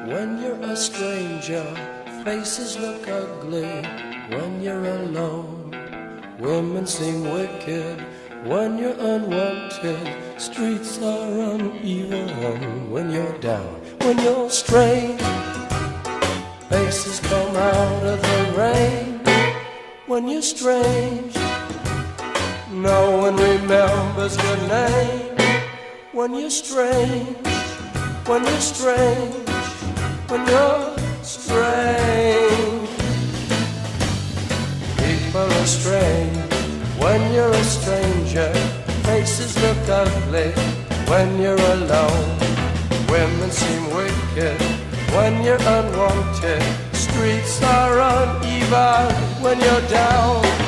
when you're a stranger. Faces look ugly when you're alone. Women seem wicked when you're unwanted. Streets are uneven when you're down. When you're strange, faces come out of the rain. When you're strange, no one remembers your name. When you're strange, when you're strange, when you're strange. People are strange when you're a stranger. Faces look ugly when you're alone. Women seem wicked when you're unwanted. Streets are uneven when you're down.